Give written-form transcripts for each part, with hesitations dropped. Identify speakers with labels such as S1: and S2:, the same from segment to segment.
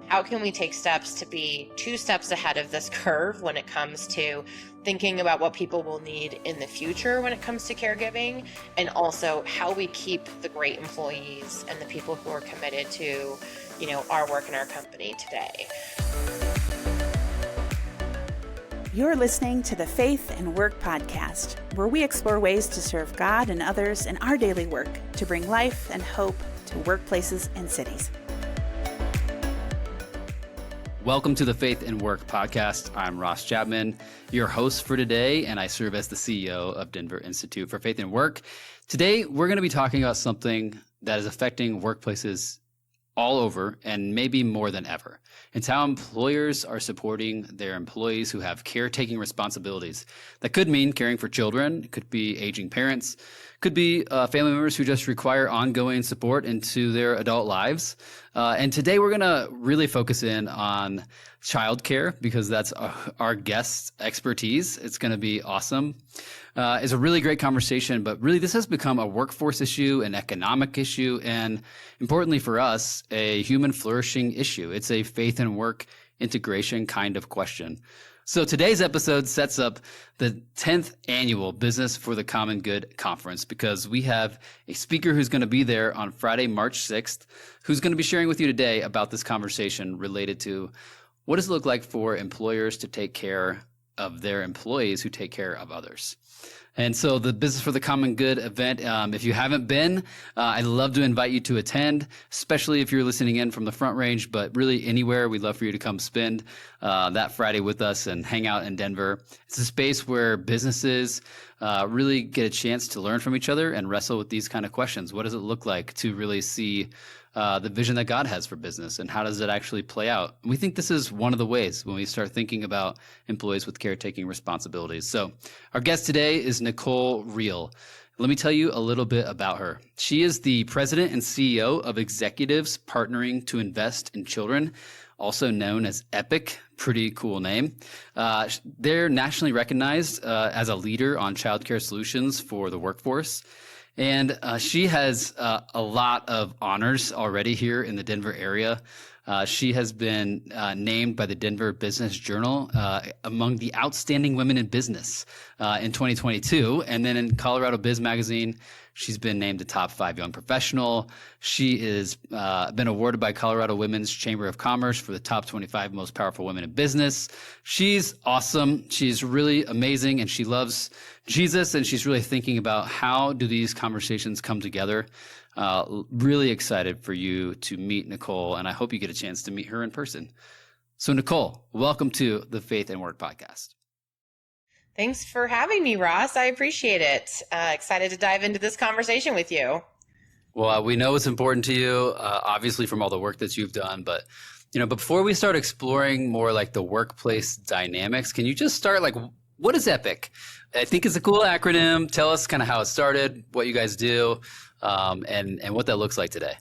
S1: how can we take steps to be 2 steps ahead of this curve when it comes to thinking about what people will need in the future when it comes to caregiving, and also how we keep the great employees and the people who are committed to, our work in our company today.
S2: You're listening to the Faith and Work podcast, where we explore ways to serve God and others in our daily work to bring life and hope to workplaces and cities.
S3: Welcome to the Faith and Work podcast. I'm Ross Chapman, your host for today, and I serve as the CEO of Denver Institute for Faith and Work. Today, we're going to be talking about something that is affecting workplaces all over and maybe more than ever. It's how employers are supporting their employees who have caretaking responsibilities. That could mean caring for children, it could be aging parents, could be family members who just require ongoing support into their adult lives. And today we're going to really focus in on childcare because that's our guest's expertise. It's going to be awesome. It's a really great conversation, but really this has become a workforce issue, an economic issue, and importantly for us, a human flourishing issue. It's a faith and work integration kind of question. So today's episode sets up the 10th annual Business for the Common Good conference because we have a speaker who's going to be there on Friday, March 6th, who's going to be sharing with you today about this conversation related to what does it look like for employers to take care of their employees who take care of others. And so the Business for the Common Good event, if you haven't been, I'd love to invite you to attend, especially if you're listening in from the Front Range, but really anywhere. We'd love for you to come spend that Friday with us and hang out in Denver. It's a space where businesses really get a chance to learn from each other and wrestle with these kind of questions. What does it look like to really see the vision that God has for business, and how does it actually play out? And we think this is one of the ways when we start thinking about employees with caretaking responsibilities. So our guest today is Nicole Riehl. Let me tell you a little bit about her. She is the president and CEO of Executives Partnering to Invest in Children, also known as EPIC. Pretty cool name. They're nationally recognized as a leader on childcare solutions for the workforce. And she has a lot of honors already here in the Denver area. She has been named by the Denver Business Journal among the outstanding women in business in 2022. And then in Colorado Biz Magazine, she's been named a top 5 young professional. She is been awarded by Colorado Women's Chamber of Commerce for the top 25 most powerful women in business. She's awesome. She's really amazing, and she loves Jesus, and she's really thinking about how do these conversations come together. Really excited for you to meet Nicole, and I hope you get a chance to meet her in person. So Nicole, welcome to the Faith and Work podcast.
S1: Thanks for having me, Ross. I appreciate it. Excited to dive into this conversation with you.
S3: Well, we know it's important to you, obviously from all the work that you've done, but before we start exploring more like the workplace dynamics, can you just start what is EPIC? I think it's a cool acronym. Tell us kind of how it started, what you guys do, and what that looks like today.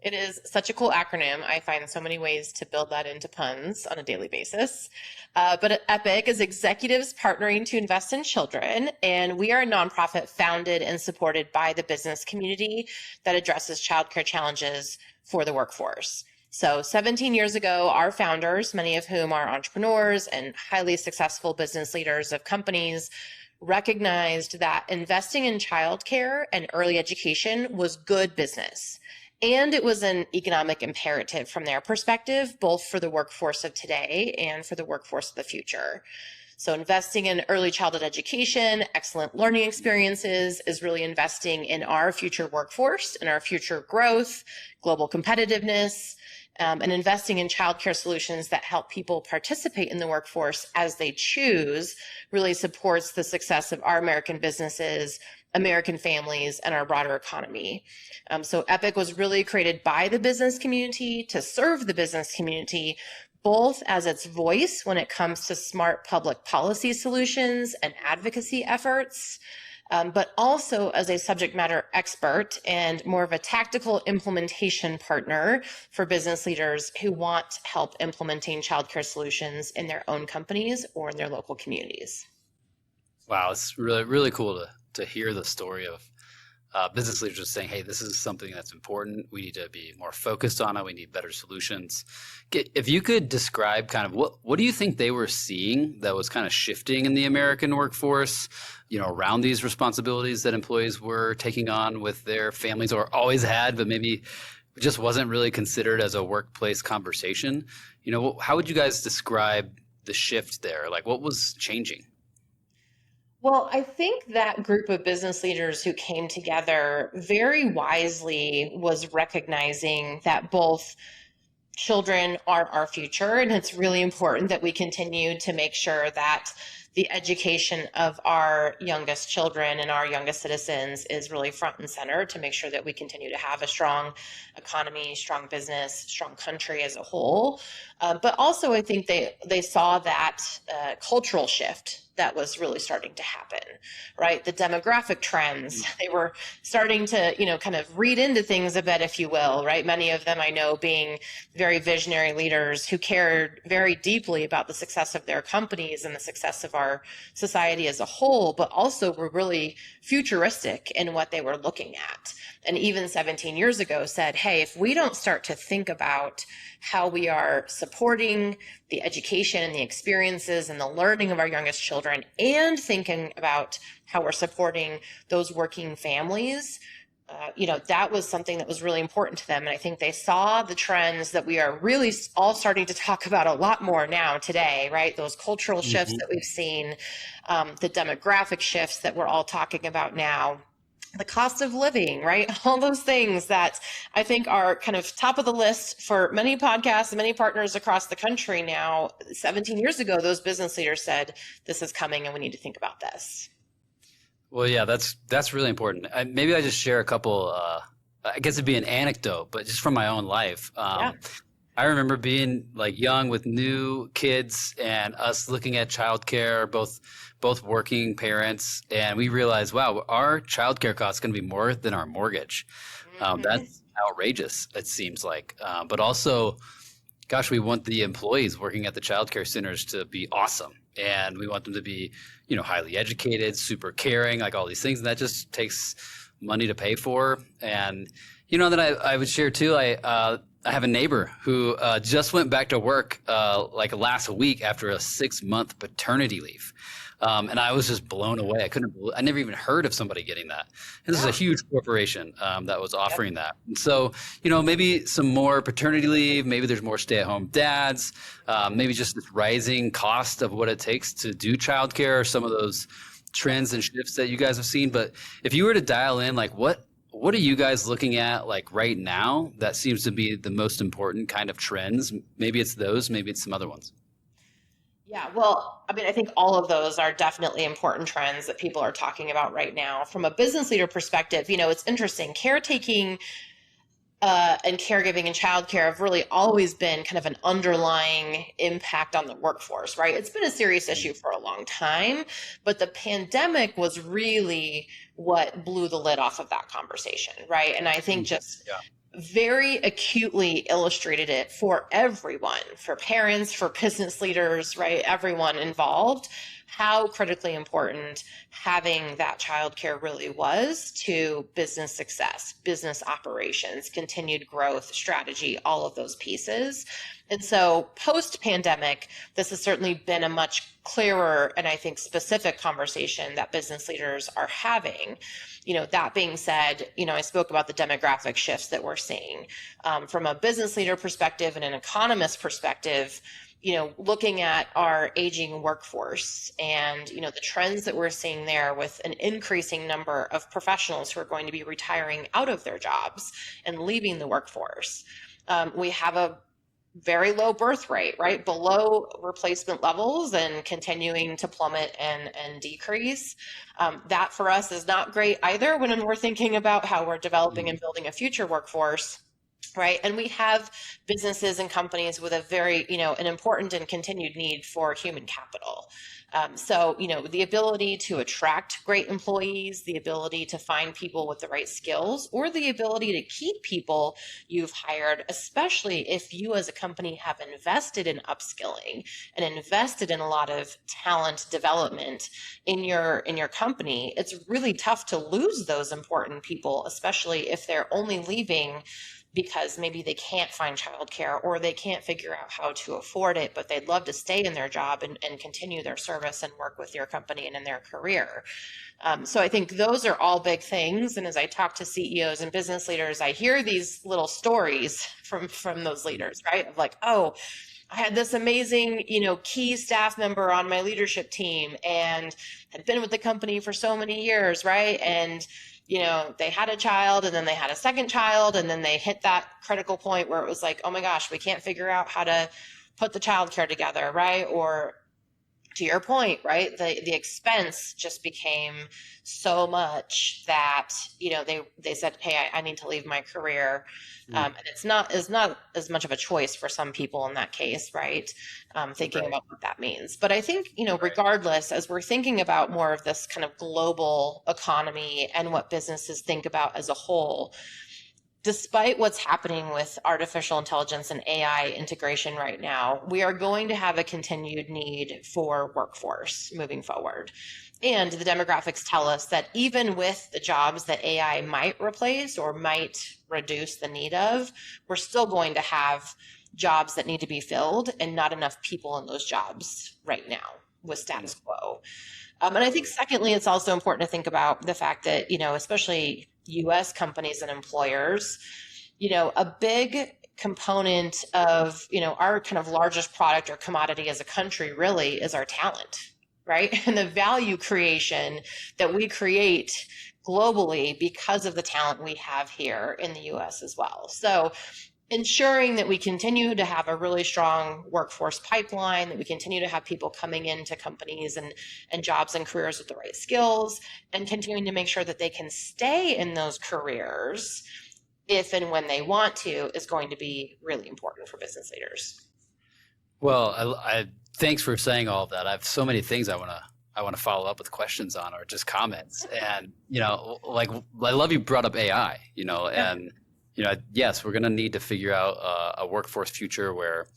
S1: It is such a cool acronym. I find so many ways to build that into puns on a daily basis. But EPIC is Executives Partnering to Invest in Children, and we are a nonprofit founded and supported by the business community that addresses childcare challenges for the workforce. So 17 years ago, our founders, many of whom are entrepreneurs and highly successful business leaders of companies, recognized that investing in childcare and early education was good business. And it was an economic imperative from their perspective, both for the workforce of today and for the workforce of the future. So investing in early childhood education, excellent learning experiences is really investing in our future workforce and our future growth, global competitiveness, and investing in childcare solutions that help people participate in the workforce as they choose really supports the success of our American businesses, American families, and our broader economy. So EPIC was really created by the business community to serve the business community, both as its voice when it comes to smart public policy solutions and advocacy efforts, but also as a subject matter expert and more of a tactical implementation partner for business leaders who want help implementing childcare solutions in their own companies or in their local communities.
S3: Wow, it's really, really cool to hear the story of business leaders are saying, hey, this is something that's important. We need to be more focused on it. We need better solutions. If you could describe kind of what do you think they were seeing that was kind of shifting in the American workforce, around these responsibilities that employees were taking on with their families or always had, but maybe just wasn't really considered as a workplace conversation? How would you guys describe the shift there? Like, what was changing?
S1: Well, I think that group of business leaders who came together very wisely was recognizing that both children are our future, and it's really important that we continue to make sure that the education of our youngest children and our youngest citizens is really front and center to make sure that we continue to have a strong economy, strong business, strong country as a whole. But also, I think they saw that cultural shift that was really starting to happen, right? The demographic trends, they were starting to, kind of read into things a bit, if you will, right? Many of them I know being very visionary leaders who cared very deeply about the success of their companies and the success of our society as a whole, but also were really futuristic in what they were looking at. And even 17 years ago said, hey, if we don't start to think about how we are supporting the education and the experiences and the learning of our youngest children and thinking about how we're supporting those working families, that was something that was really important to them. And I think they saw the trends that we are really all starting to talk about a lot more now today, right? Those cultural shifts that we've seen, the demographic shifts that we're all talking about now, the cost of living, right? All those things that I think are kind of top of the list for many podcasts and many partners across the country now. 17 years ago, those business leaders said, this is coming and we need to think about this.
S3: Well, yeah, that's really important. Maybe I just share a couple, I guess it'd be an anecdote, but just from my own life.
S1: Yeah.
S3: I remember being like young with new kids and us looking at childcare, both working parents, and we realized, wow, our childcare costs going to be more than our mortgage. That's outrageous, it seems like. But also, gosh, we want the employees working at the childcare centers to be awesome, and we want them to be, highly educated, super caring, like all these things, and that just takes money to pay for. And that I would share too. I have a neighbor who just went back to work like last week after a 6-month paternity leave. And I was just blown away. I never even heard of somebody getting that. And this is a huge corporation that was offering that. And so, maybe some more paternity leave, maybe there's more stay-at-home dads, maybe just this rising cost of what it takes to do childcare, some of those trends and shifts that you guys have seen. But if you were to dial in, like what are you guys looking at like right now that seems to be the most important kind of trends? Maybe it's those, maybe it's some other ones.
S1: Yeah, well, I think all of those are definitely important trends that people are talking about right now. From a business leader perspective, it's interesting. Caretaking and caregiving and childcare have really always been kind of an underlying impact on the workforce, right? It's been a serious issue for a long time, but the pandemic was really what blew the lid off of that conversation, right? And I think just very acutely illustrated it for everyone, for parents, for business leaders, right? Everyone involved, how critically important having that childcare really was to business success, business operations, continued growth, strategy, all of those pieces. And so post-pandemic, this has certainly been a much clearer and I think specific conversation that business leaders are having. That being said, I spoke about the demographic shifts that we're seeing. From a business leader perspective and an economist perspective, looking at our aging workforce and, the trends that we're seeing there with an increasing number of professionals who are going to be retiring out of their jobs and leaving the workforce. We have a very low birth rate, right? Below replacement levels and continuing to plummet and decrease. That for us is not great either when we're thinking about how we're developing and building a future workforce. right? And we have businesses and companies with a very, an important and continued need for human capital. So, the ability to attract great employees, the ability to find people with the right skills, or the ability to keep people you've hired, especially if you as a company have invested in upskilling and invested in a lot of talent development in your company, it's really tough to lose those important people, especially if they're only leaving because maybe they can't find childcare or they can't figure out how to afford it, but they'd love to stay in their job and continue their service and work with your company and in their career. So I think those are all big things. And as I talk to CEOs and business leaders, I hear these little stories from those leaders, right? Of like, oh, I had this amazing, key staff member on my leadership team and had been with the company for so many years, right? And they had a child and then they had a second child and then they hit that critical point where it was like, oh my gosh, we can't figure out how to put the childcare together, right? Or to your point, right, the expense just became so much that, they said, hey, I need to leave my career. And it's not as much of a choice for some people in that case, right? Thinking about what that means. But I think, regardless, as we're thinking about more of this kind of global economy and what businesses think about as a whole, despite what's happening with artificial intelligence and AI integration right now, we are going to have a continued need for workforce moving forward. And the demographics tell us that even with the jobs that AI might replace or might reduce the need of, we're still going to have jobs that need to be filled and not enough people in those jobs right now with status quo. And I think secondly, it's also important to think about the fact that, especially US companies and employers, a big component of, our kind of largest product or commodity as a country really is our talent, right? And the value creation that we create globally because of the talent we have here in the US as well. So ensuring that we continue to have a really strong workforce pipeline, that we continue to have people coming into companies and jobs and careers with the right skills, and continuing to make sure that they can stay in those careers if and when they want to, is going to be really important for business leaders.
S3: Well, I thanks for saying all of that. I have so many things I want to follow up with questions on or just comments. And, like I love you brought up AI, and yes, we're going to need to figure out a workforce future where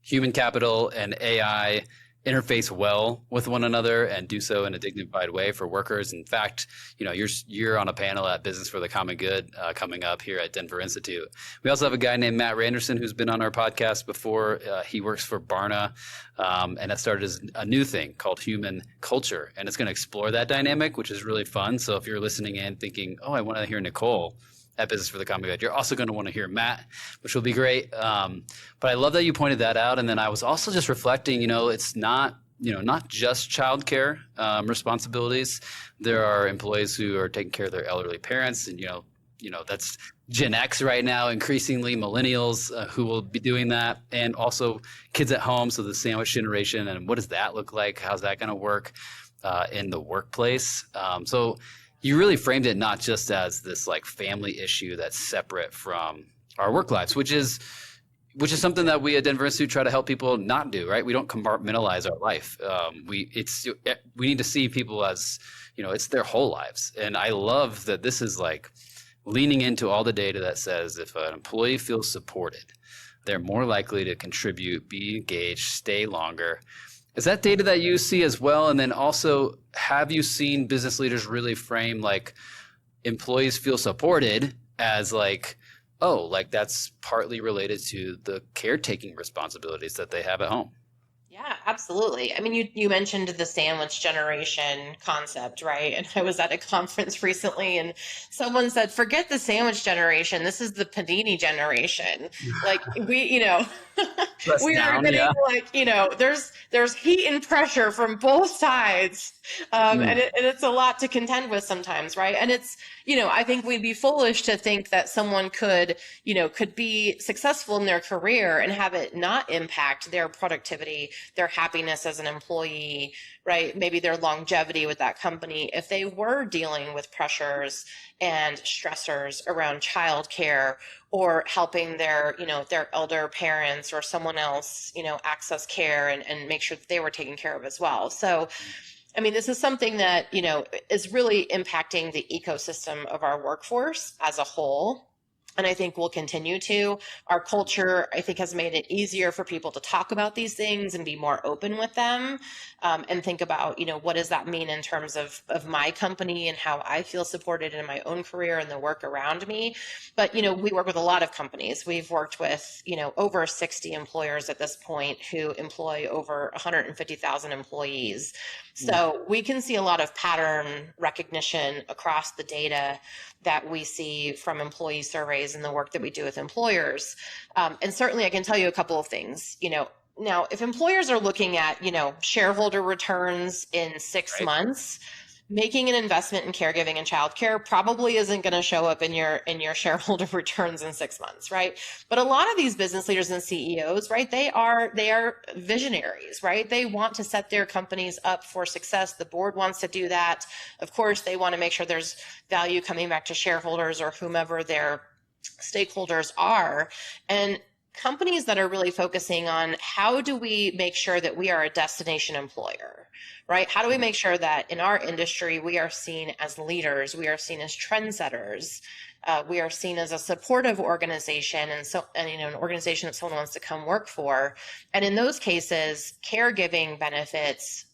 S3: human capital and AI interface well with one another and do so in a dignified way for workers. In fact, you're on a panel at Business for the Common Good coming up here at Denver Institute. We also have a guy named Matt Randerson who's been on our podcast before. He works for Barna, and that started as a new thing called human culture, and it's going to explore that dynamic, which is really fun. So if you're listening in thinking, oh, I want to hear Nicole at Business for the Common Good, you're also going to want to hear Matt, which will be great. But I love that you pointed that out. And then I was also just reflecting, it's not just childcare responsibilities. There are employees who are taking care of their elderly parents, and that's Gen X right now, increasingly millennials who will be doing that, and also kids at home. So the sandwich generation, and what does that look like? How's that going to work in the workplace? So you really framed it not just as this like family issue that's separate from our work lives, which is something that we at Denver Institute try to help people not do, right? We don't compartmentalize our life. We need to see people as, it's their whole lives. And I love that this is like leaning into all the data that says if an employee feels supported, they're more likely to contribute, be engaged, stay longer. Is that data that you see as well? And then also, have you seen business leaders really frame like employees feel supported as like, oh, like that's partly related to the caretaking responsibilities that they have at home?
S1: Yeah, absolutely. I mean, you mentioned the sandwich generation concept, right? And I was at a conference recently and someone said, forget the sandwich generation. This is the panini generation. Like we are getting like, there's heat and pressure from both sides And it's a lot to contend with sometimes, right? And it's, I think we'd be foolish to think that someone could be successful in their career and have it not impact their productivity, their happiness as an employee, right? Maybe their longevity with that company if they were dealing with pressures and stressors around childcare or helping their elder parents or someone else, access care and make sure that they were taken care of as well. So, I mean, this is something that, is really impacting the ecosystem of our workforce as a whole. And I think we'll continue to. Our culture, I think, has made it easier for people to talk about these things and be more open with them, and think about, what does that mean in terms of my company and how I feel supported in my own career and the work around me. But, we work with a lot of companies. We've worked with, over 60 employers at this point who employ over 150,000 employees. So we can see a lot of pattern recognition across the data that we see from employee surveys and the work that we do with employers. And certainly I can tell you a couple of things. Now, if employers are looking at, shareholder returns in 6 months, making an investment in caregiving and childcare probably isn't going to show up in your shareholder returns in 6 months, right? But a lot of these business leaders and CEOs, right, they are visionaries, right? They want to set their companies up for success. The board wants to do that. Of course, they want to make sure there's value coming back to shareholders or whomever their stakeholders are. And companies that are really focusing on how do we make sure that we are a destination employer, right? How do we make sure that in our industry, we are seen as leaders, we are seen as trendsetters, we are seen as a supportive organization and an organization that someone wants to come work for. And in those cases, caregiving benefits,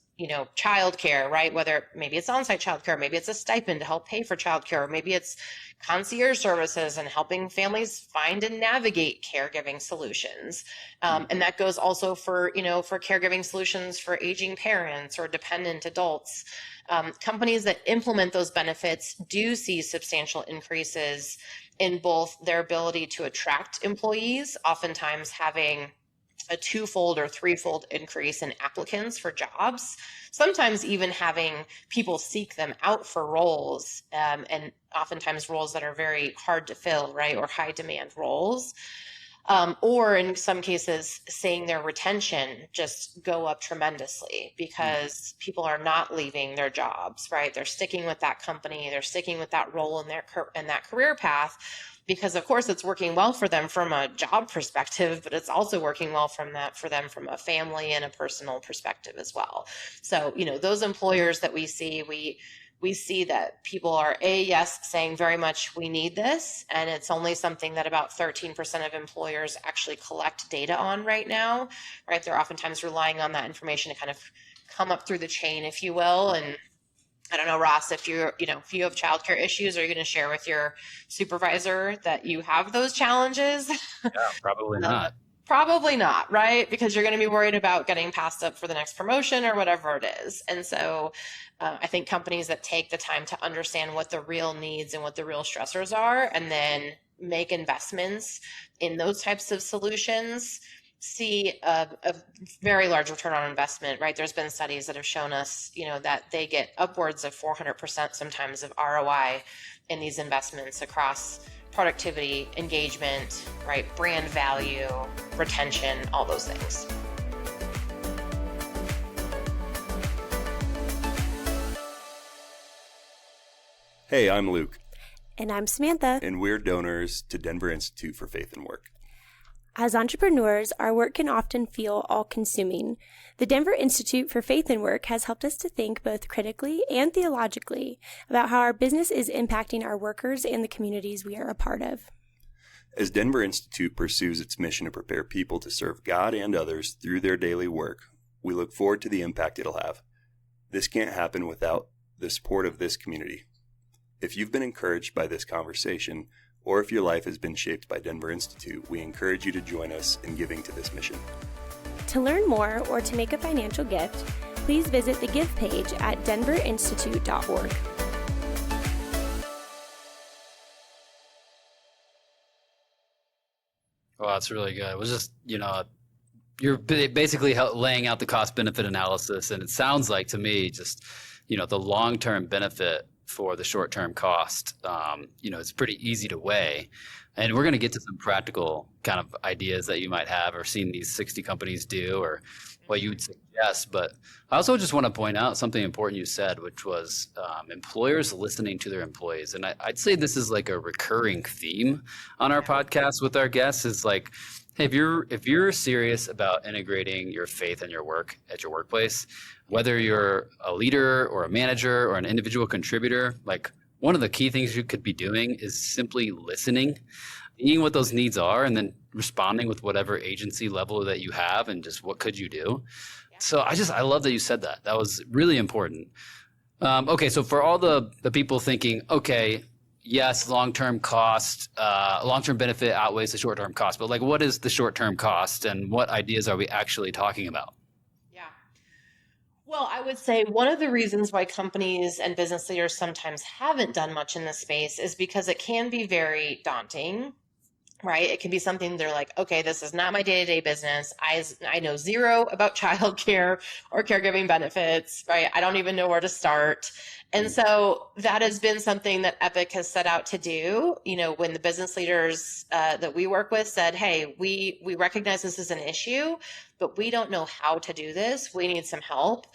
S1: childcare, right? Whether maybe it's on-site childcare, maybe it's a stipend to help pay for childcare, or maybe it's concierge services and helping families find and navigate caregiving solutions. And that goes also for caregiving solutions for aging parents or dependent adults. Companies that implement those benefits do see substantial increases in both their ability to attract employees, oftentimes having a 2-fold or 3-fold increase in applicants for jobs, sometimes even having people seek them out for roles, and oftentimes roles that are very hard to fill, right, or high demand roles. Or in some cases, seeing their retention just go up tremendously because people are not leaving their jobs, right? They're sticking with that company, they're sticking with that role in that career path, because of course it's working well for them from a job perspective, but it's also working well for them from a family and a personal perspective as well. So, those employers that we see, we see that people are saying very much we need this, and it's only something that about 13% of employers actually collect data on right now, right? They're oftentimes relying on that information to kind of come up through the chain, if you will. And I don't know, Ross, if you have childcare issues, are you going to share with your supervisor that you have those challenges?
S3: Yeah, probably not.
S1: Probably not, right? Because you're going to be worried about getting passed up for the next promotion or whatever it is. And so I think companies that take the time to understand what the real needs and what the real stressors are, and then make investments in those types of solutions, see a very large return on investment, right? There's been studies that have shown us, that they get upwards of 400% sometimes of ROI in these investments across productivity, engagement, right? Brand value, retention, all those things.
S4: Hey, I'm Luke.
S5: And I'm Samantha.
S4: And we're donors to Denver Institute for Faith and Work.
S5: As entrepreneurs, our work can often feel all-consuming. The Denver Institute for Faith and Work has helped us to think both critically and theologically about how our business is impacting our workers and the communities we are a part of.
S4: As Denver Institute pursues its mission to prepare people to serve God and others through their daily work, we look forward to the impact it'll have. This can't happen without the support of this community. If you've been encouraged by this conversation, or if your life has been shaped by Denver Institute, we encourage you to join us in giving to this mission.
S5: To learn more or to make a financial gift, please visit the Give page at denverinstitute.org.
S3: Well, that's really good. It was just, you're basically laying out the cost-benefit analysis, and it sounds like to me just the long-term benefit for the short-term cost, it's pretty easy to weigh. And we're going to get to some practical kind of ideas that you might have or seen these 60 companies do or what you would suggest. But I also just want to point out something important you said, which was employers listening to their employees. And I'd say this is like a recurring theme on our podcast with our guests is like, hey, if you're serious about integrating your faith in your work at your workplace, whether you're a leader or a manager or an individual contributor, like one of the key things you could be doing is simply listening, seeing what those needs are, and then responding with whatever agency level that you have and just what could you do. So I love that you said that. That was really important. Okay, so for all the people thinking, okay, yes, long-term cost, long-term benefit outweighs the short-term cost, but like what is the short-term cost and what ideas are we actually talking about?
S1: Well, I would say one of the reasons why companies and business leaders sometimes haven't done much in this space is because it can be very daunting, right? It can be something they're like, okay, this is not my day-to-day business. I know zero about childcare or caregiving benefits, right? I don't even know where to start. And so that has been something that Epic has set out to do. When the business leaders that we work with said, hey, we recognize this is an issue, but we don't know how to do this. We need some help.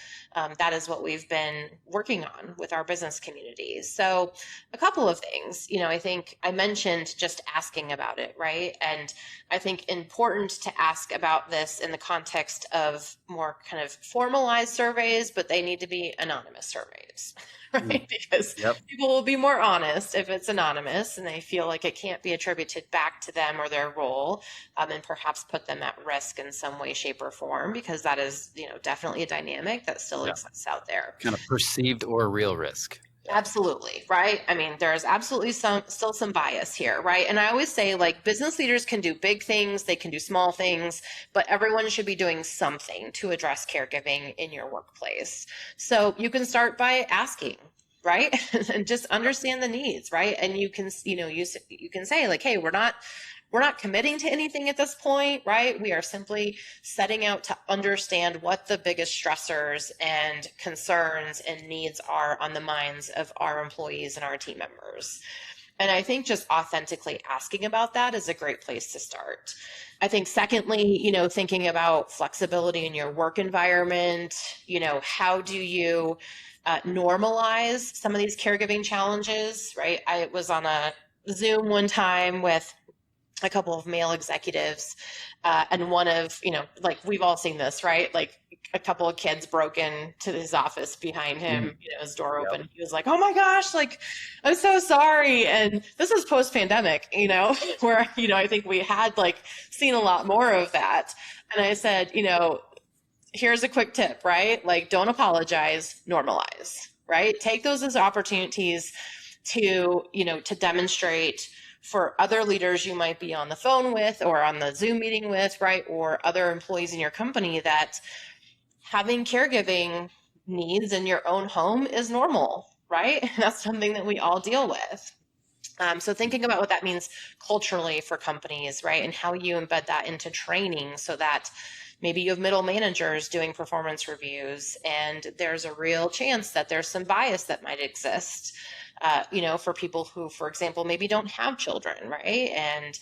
S1: That is what we've been working on with our business community. So a couple of things, I think I mentioned just asking about it, right? And I think important to ask about this in the context of more kind of formalized surveys, but they need to be anonymous surveys. Right? Because people will be more honest if it's anonymous and they feel like it can't be attributed back to them or their role, and perhaps put them at risk in some way, shape, or form, because that is, definitely a dynamic that still exists out there.
S3: Kind of perceived or real risk.
S1: Absolutely. Right. I mean, there's absolutely still some bias here. Right. And I always say, like, business leaders can do big things, they can do small things, but everyone should be doing something to address caregiving in your workplace. So you can start by asking, right? And just understand the needs, right? And you can, you can say like, hey, we're not committing to anything at this point, right? We are simply setting out to understand what the biggest stressors and concerns and needs are on the minds of our employees and our team members. And I think just authentically asking about that is a great place to start. I think secondly, thinking about flexibility in your work environment, how do you normalize some of these caregiving challenges, right? I was on a Zoom one time with a couple of male executives, and one of, like we've all seen this, right? Like a couple of kids broke into his office behind him, his door open. He was like, oh my gosh, like, I'm so sorry. And this is post-pandemic, where, I think we had like seen a lot more of that. And I said, here's a quick tip, right? Like, don't apologize, normalize, right? Take those as opportunities to, to demonstrate for other leaders you might be on the phone with or on the Zoom meeting with, right? Or other employees in your company, that having caregiving needs in your own home is normal, right? That's something that we all deal with. So thinking about what that means culturally for companies, right? And how you embed that into training so that maybe you have middle managers doing performance reviews and there's a real chance that there's some bias that might exist, for people who, for example, maybe don't have children, right? And,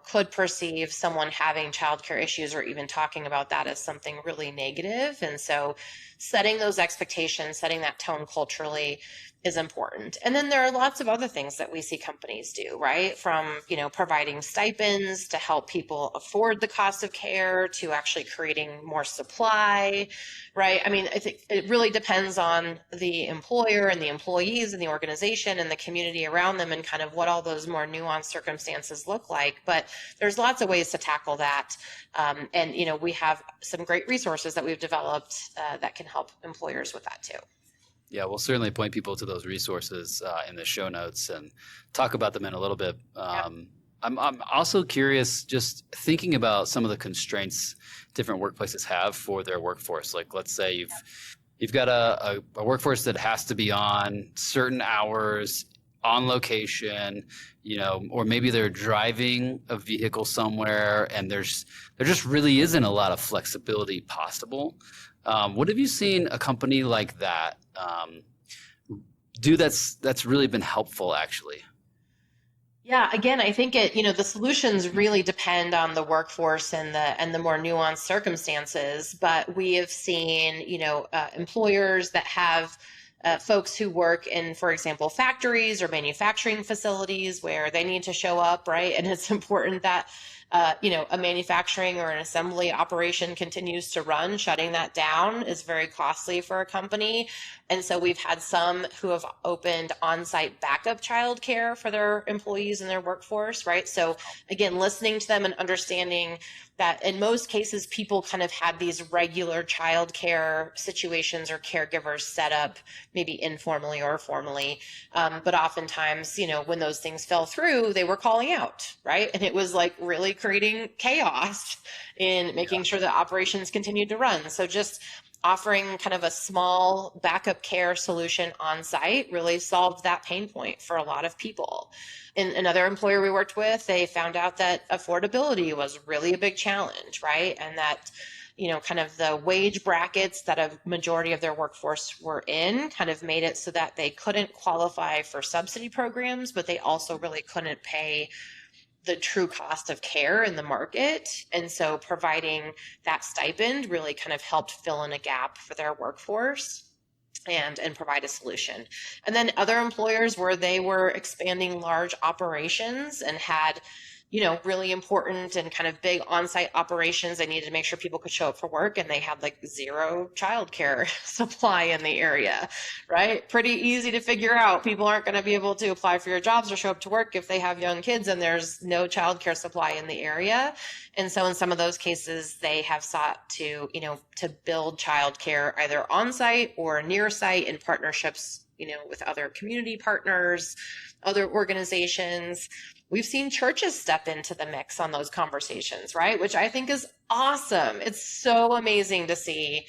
S1: could perceive someone having childcare issues or even talking about that as something really negative. And so setting those expectations, setting that tone culturally is important. And then there are lots of other things that we see companies do, right? From, providing stipends to help people afford the cost of care to actually creating more supply, right? I mean, I think it really depends on the employer and the employees and the organization and the community around them and kind of what all those more nuanced circumstances look like. But there's lots of ways to tackle that. And, we have some great resources that we've developed that can help employers with that too.
S3: Yeah, we'll certainly point people to those resources in the show notes and talk about them in a little bit. I'm also curious, just thinking about some of the constraints different workplaces have for their workforce. Like, let's say you've got a workforce that has to be on certain hours, on location, or maybe they're driving a vehicle somewhere and there just really isn't a lot of flexibility possible. What have you seen a company like that do that's really been helpful, actually?
S1: Yeah, again, I think the solutions really depend on the workforce and the more nuanced circumstances. But we have seen, employers that have folks who work in, for example, factories or manufacturing facilities where they need to show up, right? And it's important that a manufacturing or an assembly operation continues to run. Shutting that down is very costly for a company. And so we've had some who have opened on-site backup childcare for their employees and their workforce, right? So again, listening to them and understanding that in most cases, people kind of had these regular childcare situations or caregivers set up, maybe informally or formally. But oftentimes, when those things fell through, they were calling out, right? And it was like really creating chaos in making sure that operations continued to run. So just offering kind of a small backup care solution on site really solved that pain point for a lot of people. In another employer we worked with, they found out that affordability was really a big challenge, right? And that, kind of the wage brackets that a majority of their workforce were in kind of made it so that they couldn't qualify for subsidy programs, but they also really couldn't pay the true cost of care in the market. And so providing that stipend really kind of helped fill in a gap for their workforce and provide a solution. And then other employers where they were expanding large operations and had, really important and kind of big on-site operations. They needed to make sure people could show up for work, and they had like zero childcare supply in the area, right? Pretty easy to figure out. People aren't going to be able to apply for your jobs or show up to work if they have young kids and there's no childcare supply in the area. And so in some of those cases, they have sought to, to build childcare either on-site or near site in partnerships, with other community partners, other organizations. We've seen churches step into the mix on those conversations, right? Which I think is awesome. It's so amazing to see,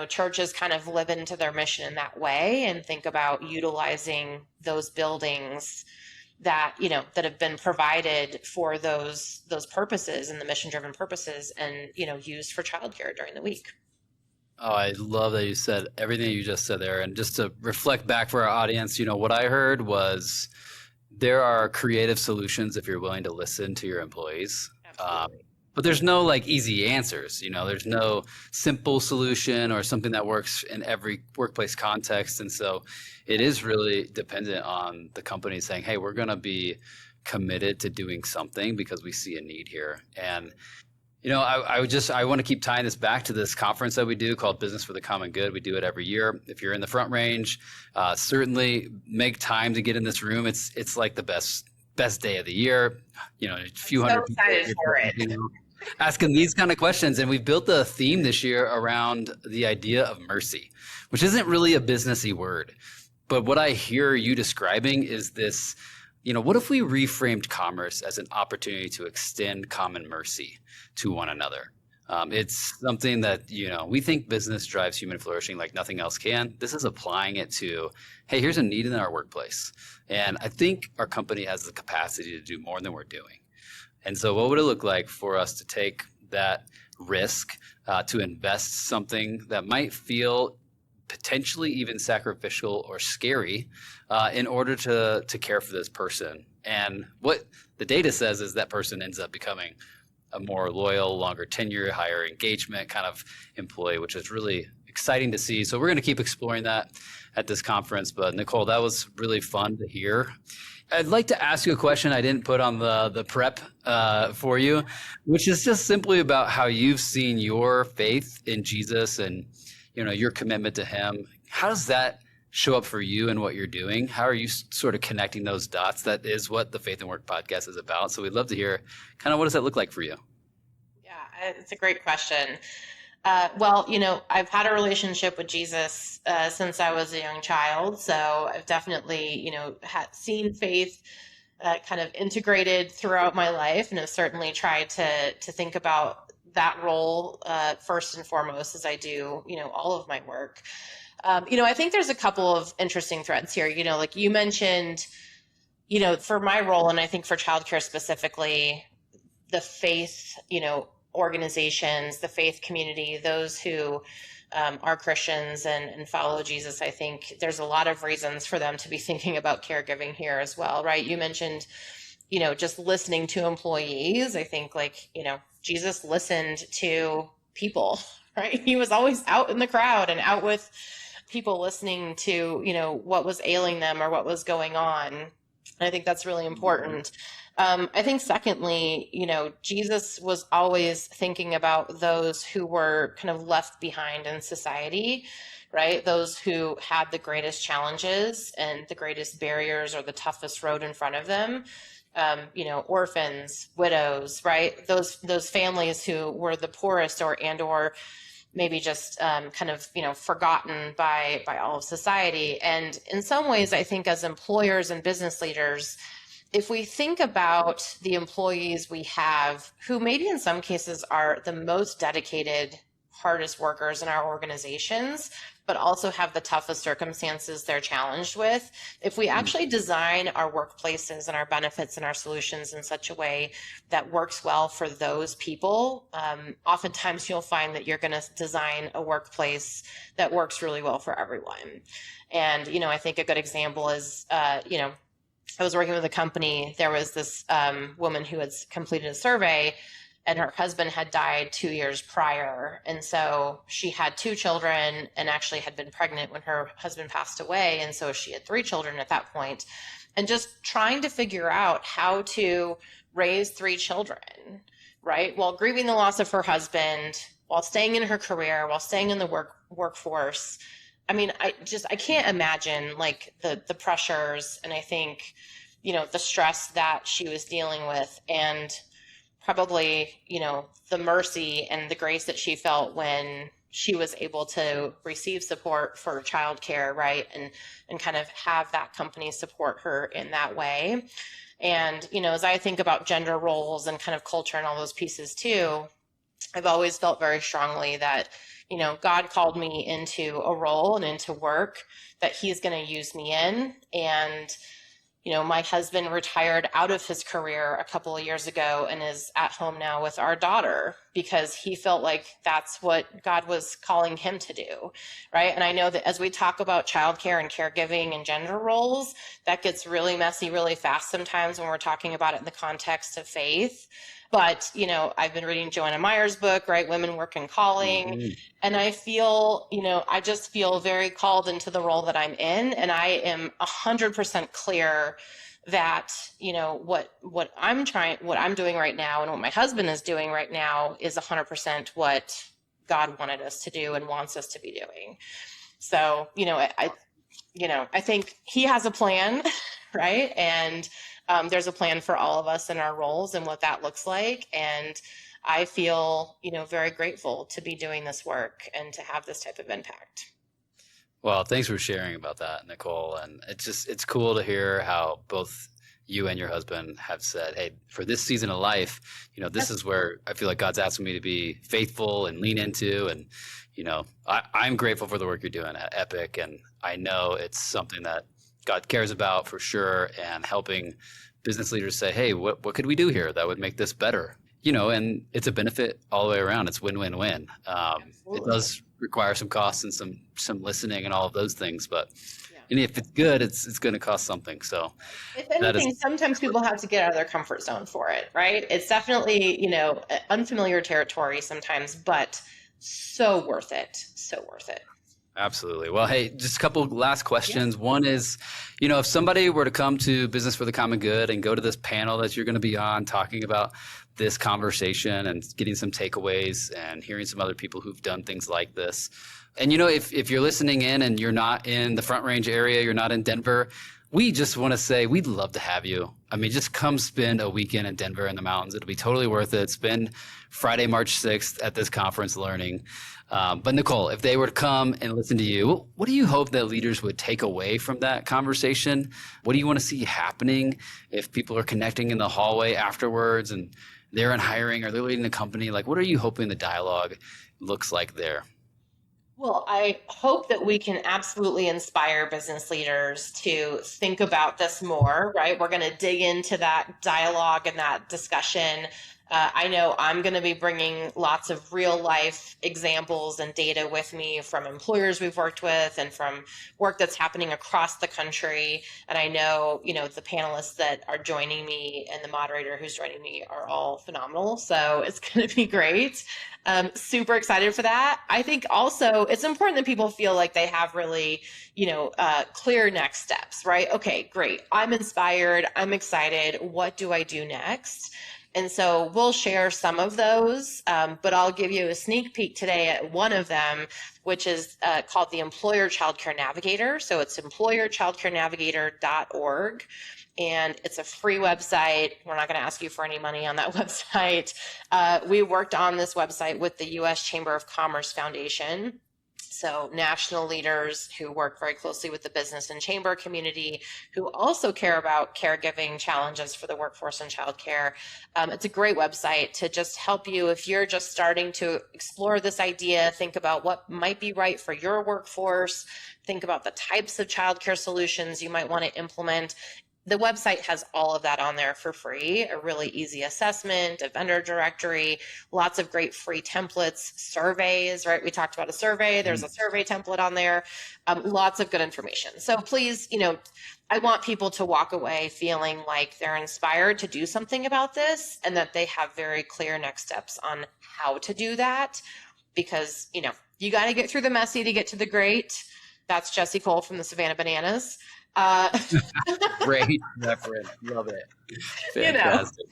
S1: churches kind of live into their mission in that way and think about utilizing those buildings that, that have been provided for those purposes and the mission-driven purposes and, used for childcare during the week.
S3: Oh, I love that you said everything you just said there. And just to reflect back for our audience, what I heard was there are creative solutions if you're willing to listen to your employees. But there's no easy answers. There's no simple solution or something that works in every workplace context. And so it is really dependent on the company saying, hey, we're going to be committed to doing something because we see a need here. And I want to keep tying this back to this conference that we do called Business for the Common Good. We do it every year. If you're in the Front Range, certainly make time to get in this room. It's like the best day of the year. A few hundred people
S1: excited for it.
S3: Asking these kind of questions. And we've built a theme this year around the idea of mercy, which isn't really a businessy word. But what I hear you describing is this, what if we reframed commerce as an opportunity to extend common mercy to one another? It's something that, we think business drives human flourishing like nothing else can. This is applying it to, hey, here's a need in our workplace. And I think our company has the capacity to do more than we're doing. And so what would it look like for us to take that risk to invest something that might feel potentially even sacrificial or scary in order to care for this person? And what the data says is that person ends up becoming a more loyal, longer tenure, higher engagement kind of employee, which is really exciting to see. So we're going to keep exploring that at this conference. But Nicole, that was really fun to hear. I'd like to ask you a question I didn't put on the prep for you, which is just simply about how you've seen your faith in Jesus and your commitment to him. How does that show up for you and what you're doing? How are you sort of connecting those dots? That is what the Faith and Work podcast is about. So we'd love to hear kind of what does that look like for you?
S1: Yeah, it's a great question. Well, I've had a relationship with Jesus since I was a young child. So I've definitely, seen faith kind of integrated throughout my life, and have certainly tried to think about that role first and foremost as I do, all of my work. I think there's a couple of interesting threads here. Like you mentioned, for my role, and I think for childcare specifically, the faith, organizations, the faith community, those who are Christians and follow Jesus, I think there's a lot of reasons for them to be thinking about caregiving here as well, right? You mentioned, just listening to employees. I think Jesus listened to people, right? He was always out in the crowd and out with people listening to, what was ailing them or what was going on. And I think that's really important. I think secondly, Jesus was always thinking about those who were kind of left behind in society, right? Those who had the greatest challenges and the greatest barriers or the toughest road in front of them. Orphans, widows, right? Those families who were the poorest or maybe just forgotten by all of society. And in some ways, I think as employers and business leaders, if we think about the employees we have, who maybe in some cases are the most dedicated, hardest workers in our organizations, but also have the toughest circumstances they're challenged with, if we actually design our workplaces and our benefits and our solutions in such a way that works well for those people, oftentimes you'll find that you're going to design a workplace that works really well for everyone. And, I think a good example is, I was working with a company. There was this woman who had completed a survey, and her husband had died 2 years prior. And so she had 2 children and actually had been pregnant when her husband passed away. And so she had 3 children at that point. And just trying to figure out how to raise 3 children, right? While grieving the loss of her husband, while staying in her career, while staying in the workforce. I mean, I can't imagine the pressures, and I think, the stress that she was dealing with, and probably, the mercy and the grace that she felt when she was able to receive support for childcare, right? And kind of have that company support her in that way. And, as I think about gender roles and kind of culture and all those pieces too, I've always felt very strongly that, God called me into a role and into work that he's going to use me in. And, my husband retired out of his career a couple of years ago and is at home now with our daughter because he felt like that's what God was calling him to do, right? And I know that as we talk about childcare and caregiving and gender roles, that gets really messy really fast sometimes when we're talking about it in the context of faith. But, I've been reading Joanna Meyer's book, right? Women, Work, and Calling. Mm-hmm. And I feel, I just feel very called into the role that I'm in. And I am 100% clear that, what I'm doing right now and what my husband is doing right now is 100% what God wanted us to do and wants us to be doing. So, I think he has a plan, right? And there's a plan for all of us in our roles and what that looks like. And I feel, very grateful to be doing this work and to have this type of impact.
S3: Well, thanks for sharing about that, Nicole. And it's cool to hear how both you and your husband have said, hey, for this season of life, this is where I feel like God's asking me to be faithful and lean into. And, I'm grateful for the work you're doing at Epic. And I know it's something that God cares about for sure, and helping business leaders say, hey, what could we do here that would make this better? And it's a benefit all the way around. It's win-win-win. It does require some costs and some listening and all of those things, but and if it's good, it's going to cost something. So
S1: if anything, sometimes people have to get out of their comfort zone for it, right? It's definitely, unfamiliar territory sometimes, but so worth it. So worth it.
S3: Absolutely. Well, hey, just a couple last questions. Yeah. One is, if somebody were to come to Business for the Common Good and go to this panel that you're going to be on talking about this conversation and getting some takeaways and hearing some other people who've done things like this. And, if you're listening in and you're not in the Front Range area, you're not in Denver, we just want to say we'd love to have you. I mean, just come spend a weekend in Denver in the mountains. It'll be totally worth it. Spend Friday, March 6th at this conference learning. But Nicole, if they were to come and listen to you, what do you hope that leaders would take away from that conversation? What do you want to see happening if people are connecting in the hallway afterwards and they're in hiring or they're leading a company? What are you hoping the dialogue looks like there?
S1: Well, I hope that we can absolutely inspire business leaders to think about this more, right? We're going to dig into that dialogue and that discussion I know I'm going to be bringing lots of real life examples and data with me from employers we've worked with and from work that's happening across the country. And I know, the panelists that are joining me and the moderator who's joining me are all phenomenal. So it's going to be great. Super excited for that. I think also it's important that people feel like they have really, clear next steps, right? Okay, great. I'm inspired. I'm excited. What do I do next? And so we'll share some of those, but I'll give you a sneak peek today at one of them, which is called the Employer Childcare Navigator. So it's employerchildcarenavigator.org. And it's a free website. We're not going to ask you for any money on that website. We worked on this website with the U.S. Chamber of Commerce Foundation. So national leaders who work very closely with the business and chamber community, who also care about caregiving challenges for the workforce and childcare. It's a great website to just help you if you're just starting to explore this idea, think about what might be right for your workforce, think about the types of childcare solutions you might want to implement. The website has all of that on there for free, a really easy assessment, a vendor directory, lots of great free templates, surveys, right? We talked about a survey. There's a survey template on there, lots of good information. So please, I want people to walk away feeling like they're inspired to do something about this and that they have very clear next steps on how to do that because, you got to get through the messy to get to the great. That's Jessie Cole from the Savannah Bananas.
S3: Great reference. Love it. Fantastic.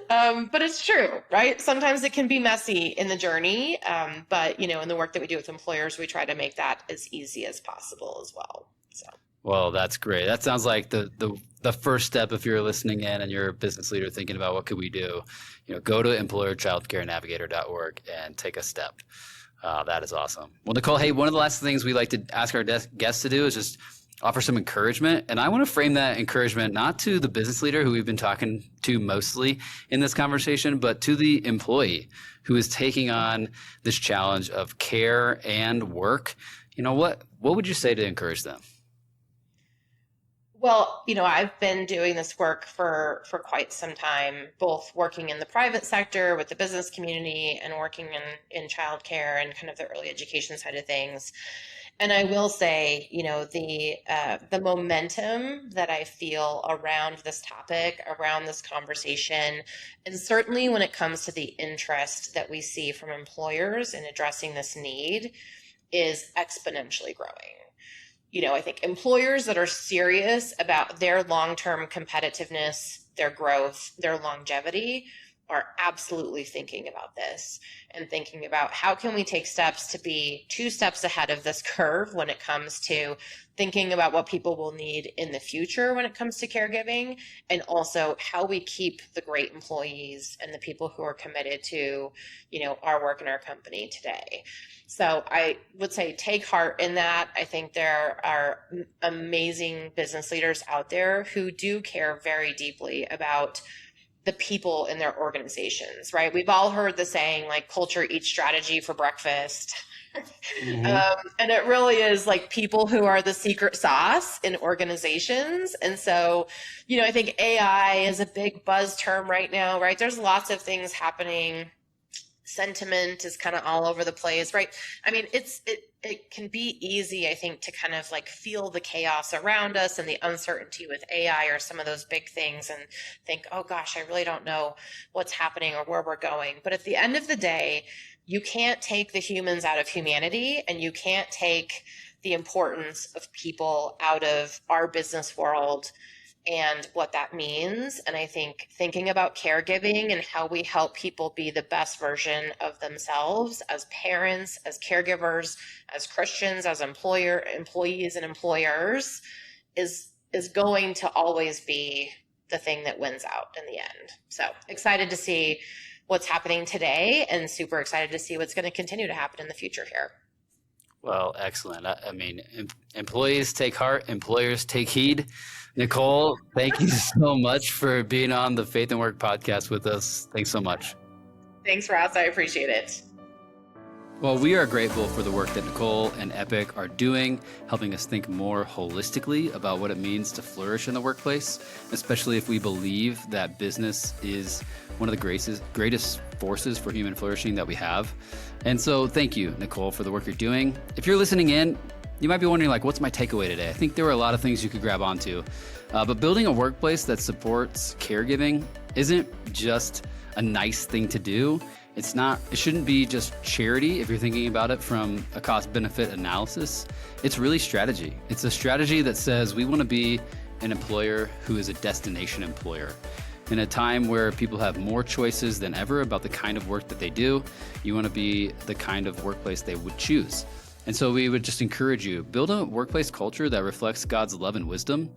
S1: But it's true, right? Sometimes it can be messy in the journey. But in the work that we do with employers, we try to make that as easy as possible as well. So.
S3: Well, that's great. That sounds like the first step if you're listening in and you're a business leader thinking about what could we do, go to employerchildcarenavigator.org and take a step. That is awesome. Well, Nicole, hey, one of the last things we like to ask our guests to do is just offer some encouragement. And I want to frame that encouragement not to the business leader who we've been talking to mostly in this conversation, but to the employee who is taking on this challenge of care and work. What would you say to encourage them?
S1: Well, I've been doing this work for quite some time, both working in the private sector with the business community and working in childcare and kind of the early education side of things. And I will say, the momentum that I feel around this topic, around this conversation, and certainly when it comes to the interest that we see from employers in addressing this need is exponentially growing. I think employers that are serious about their long-term competitiveness, their growth, their longevity are absolutely thinking about this and thinking about how can we take steps to be 2 steps ahead of this curve when it comes to thinking about what people will need in the future when it comes to caregiving, and also how we keep the great employees and the people who are committed to, our work in our company today. So I would say take heart in that. I think there are amazing business leaders out there who do care very deeply about the people in their organizations, right? We've all heard the saying, like, culture eats strategy for breakfast. Mm-hmm. And it really is like people who are the secret sauce in organizations. And so, I think AI is a big buzz term right now, right? There's lots of things happening. Sentiment is kind of all over the place, right? I mean, it can be easy, I think, to kind of like feel the chaos around us and the uncertainty with AI or some of those big things and think, oh gosh, I really don't know what's happening or where we're going. But at the end of the day, you can't take the humans out of humanity, and you can't take the importance of people out of our business world and what that means. And I think thinking about caregiving and how we help people be the best version of themselves as parents, as caregivers, as Christians, as employees and employers is going to always be the thing that wins out in the end. So excited to see what's happening today and super excited to see what's going to continue to happen in the future here.
S3: Well, excellent. I mean, employees take heart, employers take heed. Nicole, thank you so much for being on the Faith and Work podcast with us. Thanks so much.
S1: Thanks, Ross. I appreciate it.
S3: Well, we are grateful for the work that Nicole and Epic are doing, helping us think more holistically about what it means to flourish in the workplace, especially if we believe that business is one of the greatest forces for human flourishing that we have. And so thank you, Nicole, for the work you're doing. If you're listening in, you might be wondering, what's my takeaway today? I think there were a lot of things you could grab onto. But building a workplace that supports caregiving isn't just a nice thing to do. It shouldn't be just charity if you're thinking about it from a cost-benefit analysis. It's really strategy. It's a strategy that says we want to be an employer who is a destination employer. In a time where people have more choices than ever about the kind of work that they do, you want to be the kind of workplace they would choose. And so we would just encourage you, build a workplace culture that reflects God's love and wisdom.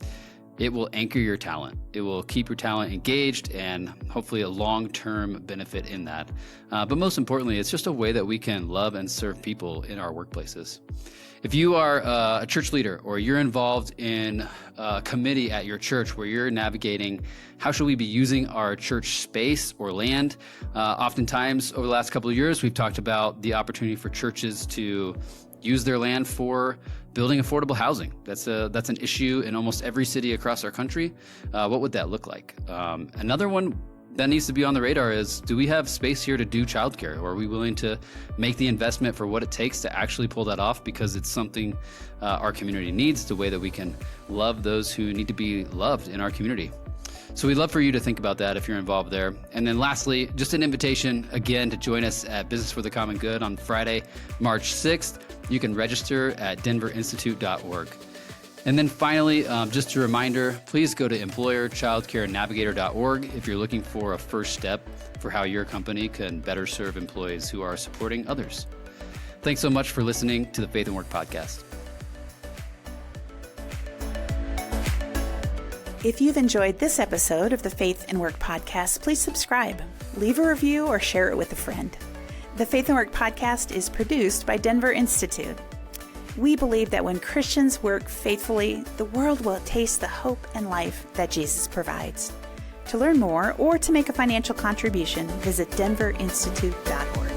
S3: It will anchor your talent. It will keep your talent engaged and hopefully a long-term benefit in that. But most importantly, it's just a way that we can love and serve people in our workplaces. If you are a church leader or you're involved in a committee at your church where you're navigating how should we be using our church space or land, oftentimes over the last couple of years, we've talked about the opportunity for churches to use their land for building affordable housing. That's an issue in almost every city across our country. What would that look like? Another one that needs to be on the radar is, do we have space here to do childcare? Or are we willing to make the investment for what it takes to actually pull that off because it's something our community needs, the way that we can love those who need to be loved in our community? So we'd love for you to think about that if you're involved there. And then lastly, just an invitation again to join us at Business for the Common Good on Friday, March 6th. You can register at denverinstitute.org. And then finally, just a reminder, please go to employerchildcarenavigator.org if you're looking for a first step for how your company can better serve employees who are supporting others. Thanks so much for listening to the Faith and Work podcast.
S2: If you've enjoyed this episode of the Faith and Work podcast, please subscribe, leave a review, or share it with a friend. The Faith and Work podcast is produced by Denver Institute. We believe that when Christians work faithfully, the world will taste the hope and life that Jesus provides. To learn more or to make a financial contribution, visit denverinstitute.org.